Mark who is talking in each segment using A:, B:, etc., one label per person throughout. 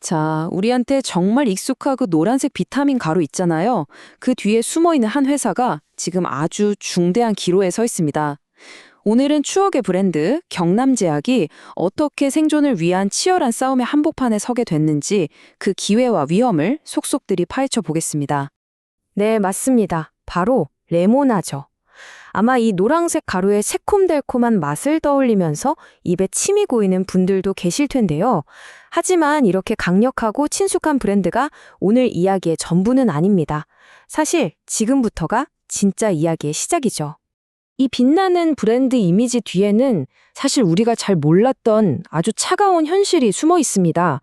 A: 자, 우리한테 정말 익숙하고 노란색 비타민 가루 있잖아요. 그 뒤에 숨어 있는 한 회사가 지금 아주 중대한 기로에 서 있습니다. 오늘은 추억의 브랜드 경남제약이 어떻게 생존을 위한 치열한 싸움의 한복판에 서게 됐는지 그 기회와 위험을 속속들이 파헤쳐 보겠습니다.
B: 네, 맞습니다. 바로 레모나죠. 아마 이 노란색 가루의 새콤달콤한 맛을 떠올리면서 입에 침이 고이는 분들도 계실 텐데요. 하지만 이렇게 강력하고 친숙한 브랜드가 오늘 이야기의 전부는 아닙니다. 사실 지금부터가 진짜 이야기의 시작이죠. 이 빛나는 브랜드 이미지 뒤에는 사실 우리가 잘 몰랐던 아주 차가운 현실이 숨어 있습니다.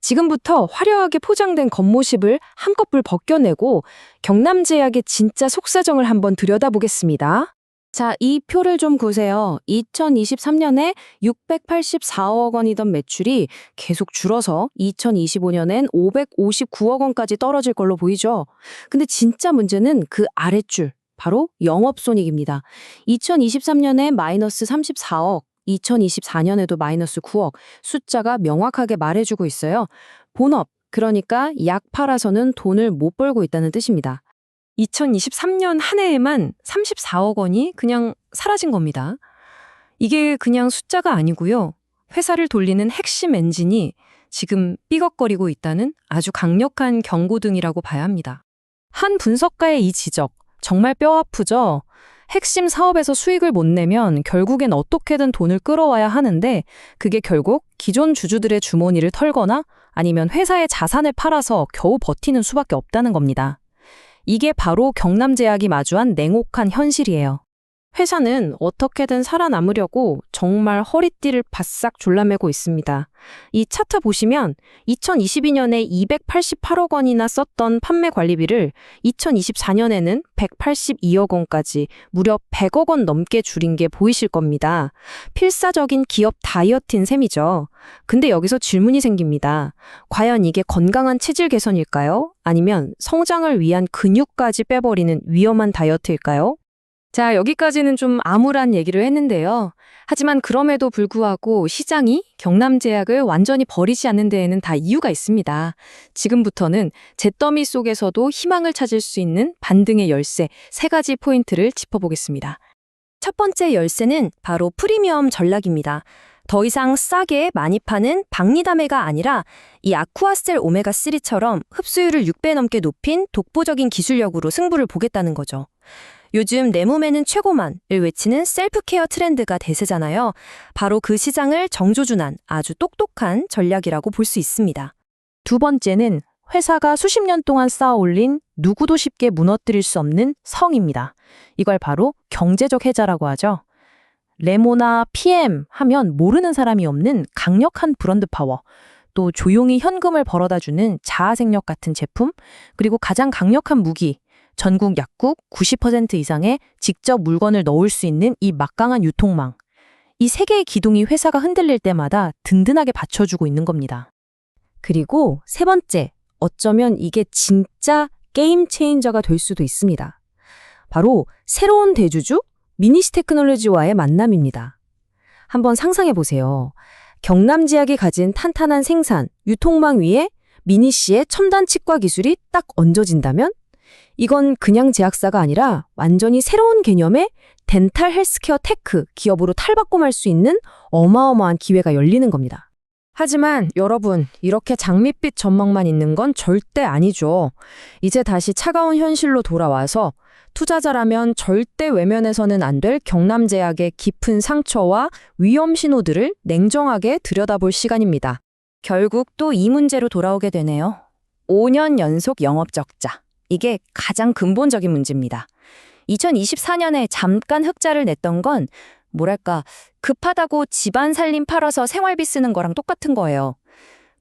B: 지금부터 화려하게 포장된 겉모습을 한꺼풀 벗겨내고 경남제약의 진짜 속사정을 한번 들여다보겠습니다. 자, 이 표를 좀 보세요. 2023년에 684억 원이던 매출이 계속 줄어서 2025년엔 559억 원까지 떨어질 걸로 보이죠. 근데 진짜 문제는 그 아랫줄, 바로 영업손익입니다. 2023년에 마이너스 34억, 2024년에도 마이너스 9억, 숫자가 명확하게 말해주고 있어요. 본업, 그러니까 약 팔아서는 돈을 못 벌고 있다는 뜻입니다. 2023년 한 해에만 34억 원이 그냥 사라진 겁니다. 이게 그냥 숫자가 아니고요. 회사를 돌리는 핵심 엔진이 지금 삐걱거리고 있다는 아주 강력한 경고등이라고 봐야 합니다. 한 분석가의 이 지적, 정말 뼈아프죠? 핵심 사업에서 수익을 못 내면 결국엔 어떻게든 돈을 끌어와야 하는데 그게 결국 기존 주주들의 주머니를 털거나 아니면 회사의 자산을 팔아서 겨우 버티는 수밖에 없다는 겁니다. 이게 바로 경남제약이 마주한 냉혹한 현실이에요. 회사는 어떻게든 살아남으려고 정말 허리띠를 바싹 졸라매고 있습니다. 이 차트 보시면 2022년에 288억 원이나 썼던 판매 관리비를 2024년에는 182억 원까지 무려 100억 원 넘게 줄인 게 보이실 겁니다. 필사적인 기업 다이어트인 셈이죠. 근데 여기서 질문이 생깁니다. 과연 이게 건강한 체질 개선일까요? 아니면 성장을 위한 근육까지 빼버리는 위험한 다이어트일까요? 자, 여기까지는 좀 암울한 얘기를 했는데요. 하지만 그럼에도 불구하고 시장이 경남제약을 완전히 버리지 않는 데에는 다 이유가 있습니다. 지금부터는 잿더미 속에서도 희망을 찾을 수 있는 반등의 열쇠 3가지 포인트를 짚어보겠습니다. 첫 번째 열쇠는 바로 프리미엄 전략입니다. 더 이상 싸게 많이 파는 박리담회가 아니라 이 아쿠아셀 오메가3처럼 흡수율을 6배 넘게 높인 독보적인 기술력으로 승부를 보겠다는 거죠. 요즘 내 몸에는 최고만을 외치는 셀프케어 트렌드가 대세잖아요. 바로 그 시장을 정조준한 아주 똑똑한 전략이라고 볼 수 있습니다. 두 번째는 회사가 수십 년 동안 쌓아올린 누구도 쉽게 무너뜨릴 수 없는 성입니다. 이걸 바로 경제적 해자라고 하죠. 레모나 PM 하면 모르는 사람이 없는 강력한 브랜드 파워, 또 조용히 현금을 벌어다주는 자아생력 같은 제품, 그리고 가장 강력한 무기, 전국 약국 90% 이상의 직접 물건을 넣을 수 있는 이 막강한 유통망. 이 세 개의 기둥이 회사가 흔들릴 때마다 든든하게 받쳐주고 있는 겁니다. 그리고 세 번째, 어쩌면 이게 진짜 게임 체인저가 될 수도 있습니다. 바로 새로운 대주주 미니시 테크놀로지와의 만남입니다. 한번 상상해 보세요. 경남제약이 가진 탄탄한 생산, 유통망 위에 미니시의 첨단 치과 기술이 딱 얹어진다면 이건 그냥 제약사가 아니라 완전히 새로운 개념의 덴탈 헬스케어 테크 기업으로 탈바꿈할 수 있는 어마어마한 기회가 열리는 겁니다. 하지만 여러분, 이렇게 장밋빛 전망만 있는 건 절대 아니죠. 이제 다시 차가운 현실로 돌아와서 투자자라면 절대 외면해서는 안 될 경남제약의 깊은 상처와 위험 신호들을 냉정하게 들여다볼 시간입니다. 결국 또 이 문제로 돌아오게 되네요. 5년 연속 영업 적자. 이게 가장 근본적인 문제입니다. 2024년에 잠깐 흑자를 냈던 건 뭐랄까 급하다고 집안 살림 팔아서 생활비 쓰는 거랑 똑같은 거예요.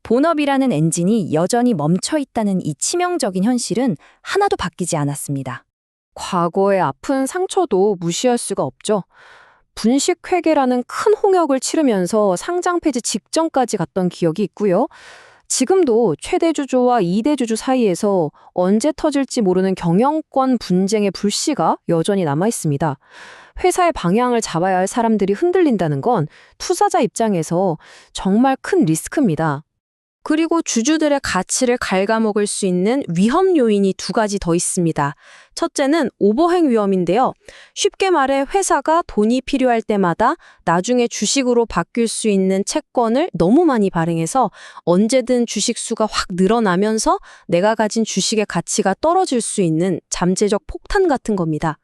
B: 본업이라는 엔진이 여전히 멈춰 있다는 이 치명적인 현실은 하나도 바뀌지 않았습니다. 과거의 아픈 상처도 무시할 수가 없죠. 분식회계라는 큰 홍역을 치르면서 상장 폐지 직전까지 갔던 기억이 있고요. 지금도 최대 주주와 2대 주주 사이에서 언제 터질지 모르는 경영권 분쟁의 불씨가 여전히 남아 있습니다. 회사의 방향을 잡아야 할 사람들이 흔들린다는 건 투자자 입장에서 정말 큰 리스크입니다. 그리고 주주들의 가치를 갉아먹을 수 있는 위험 요인이 두 가지 더 있습니다. 첫째는 오버행 위험인데요. 쉽게 말해 회사가 돈이 필요할 때마다 나중에 주식으로 바뀔 수 있는 채권을 너무 많이 발행해서 언제든 주식 수가 확 늘어나면서 내가 가진 주식의 가치가 떨어질 수 있는 잠재적 폭탄 같은 겁니다.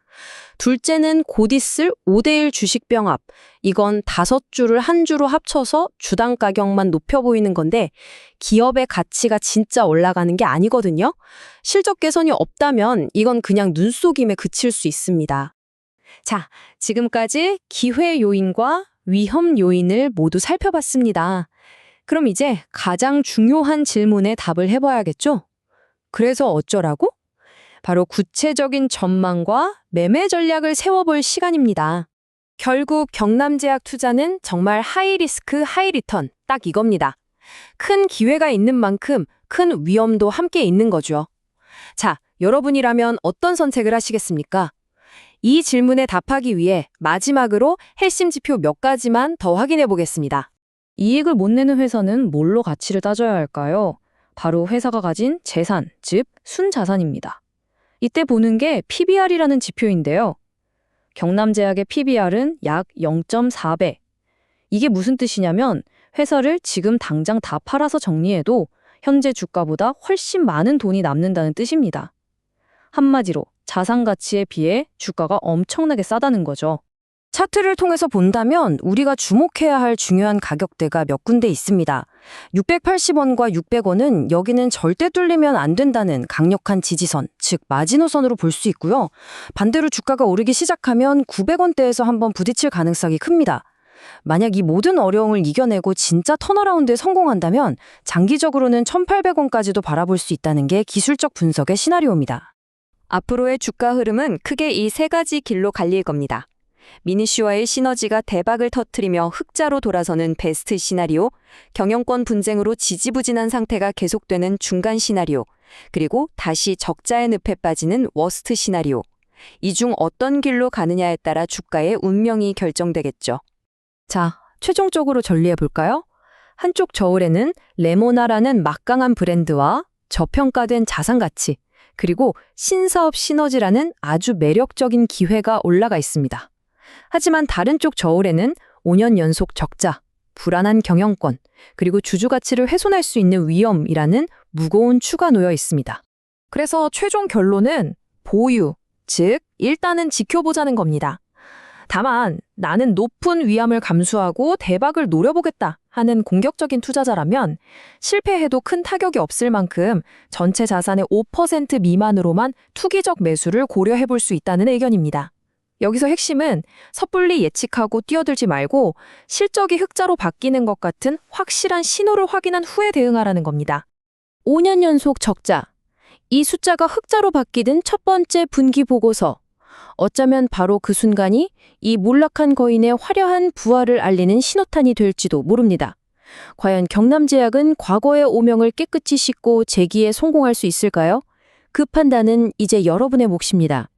B: 둘째는 곧 있을 5대1 주식 병합. 이건 5주를 한 주로 합쳐서 주당 가격만 높여 보이는 건데 기업의 가치가 진짜 올라가는 게 아니거든요. 실적 개선이 없다면 이건 그냥 눈속임에 그칠 수 있습니다. 자, 지금까지 기회 요인과 위험 요인을 모두 살펴봤습니다. 그럼 이제 가장 중요한 질문에 답을 해봐야겠죠? 그래서 어쩌라고? 바로 구체적인 전망과 매매 전략을 세워볼 시간입니다. 결국 경남제약 투자는 정말 하이리스크 하이리턴, 딱 이겁니다. 큰 기회가 있는 만큼 큰 위험도 함께 있는 거죠. 자, 여러분이라면 어떤 선택을 하시겠습니까? 이 질문에 답하기 위해 마지막으로 핵심 지표 몇 가지만 더 확인해 보겠습니다.
A: 이익을 못 내는 회사는 뭘로 가치를 따져야 할까요? 바로 회사가 가진 재산, 즉 순자산입니다. 이때 보는 게 PBR이라는 지표인데요. 경남제약의 PBR은 약 0.4배. 이게 무슨 뜻이냐면 회사를 지금 당장 다 팔아서 정리해도 현재 주가보다 훨씬 많은 돈이 남는다는 뜻입니다. 한마디로 자산 가치에 비해 주가가 엄청나게 싸다는 거죠.
B: 차트를 통해서 본다면 우리가 주목해야 할 중요한 가격대가 몇 군데 있습니다. 680원과 600원은 여기는 절대 뚫리면 안 된다는 강력한 지지선, 즉 마지노선으로 볼 수 있고요. 반대로 주가가 오르기 시작하면 900원대에서 한번 부딪힐 가능성이 큽니다. 만약 이 모든 어려움을 이겨내고 진짜 턴어라운드에 성공한다면 장기적으로는 1,800원까지도 바라볼 수 있다는 게 기술적 분석의 시나리오입니다.
A: 앞으로의 주가 흐름은 크게 이 세 가지 길로 갈릴 겁니다. 미니슈와의 시너지가 대박을 터뜨리며 흑자로 돌아서는 베스트 시나리오, 경영권 분쟁으로 지지부진한 상태가 계속되는 중간 시나리오, 그리고 다시 적자의 늪에 빠지는 워스트 시나리오. 이 중 어떤 길로 가느냐에 따라 주가의 운명이 결정되겠죠.
B: 자, 최종적으로 정리해볼까요? 한쪽 저울에는 레모나라는 막강한 브랜드와 저평가된 자산 가치, 그리고 신사업 시너지라는 아주 매력적인 기회가 올라가 있습니다. 하지만 다른 쪽 저울에는 5년 연속 적자, 불안한 경영권, 그리고 주주 가치를 훼손할 수 있는 위험이라는 무거운 추가 놓여 있습니다. 그래서 최종 결론은 보유, 즉 일단은 지켜보자는 겁니다. 다만 나는 높은 위험을 감수하고 대박을 노려보겠다 하는 공격적인 투자자라면 실패해도 큰 타격이 없을 만큼 전체 자산의 5% 미만으로만 투기적 매수를 고려해볼 수 있다는 의견입니다. 여기서 핵심은 섣불리 예측하고 뛰어들지 말고 실적이 흑자로 바뀌는 것 같은 확실한 신호를 확인한 후에 대응하라는 겁니다. 5년 연속 적자. 이 숫자가 흑자로 바뀌던 첫 번째 분기 보고서. 어쩌면 바로 그 순간이 이 몰락한 거인의 화려한 부활을 알리는 신호탄이 될지도 모릅니다. 과연 경남제약은 과거의 오명을 깨끗이 씻고 재기에 성공할 수 있을까요? 그 판단은 이제 여러분의 몫입니다.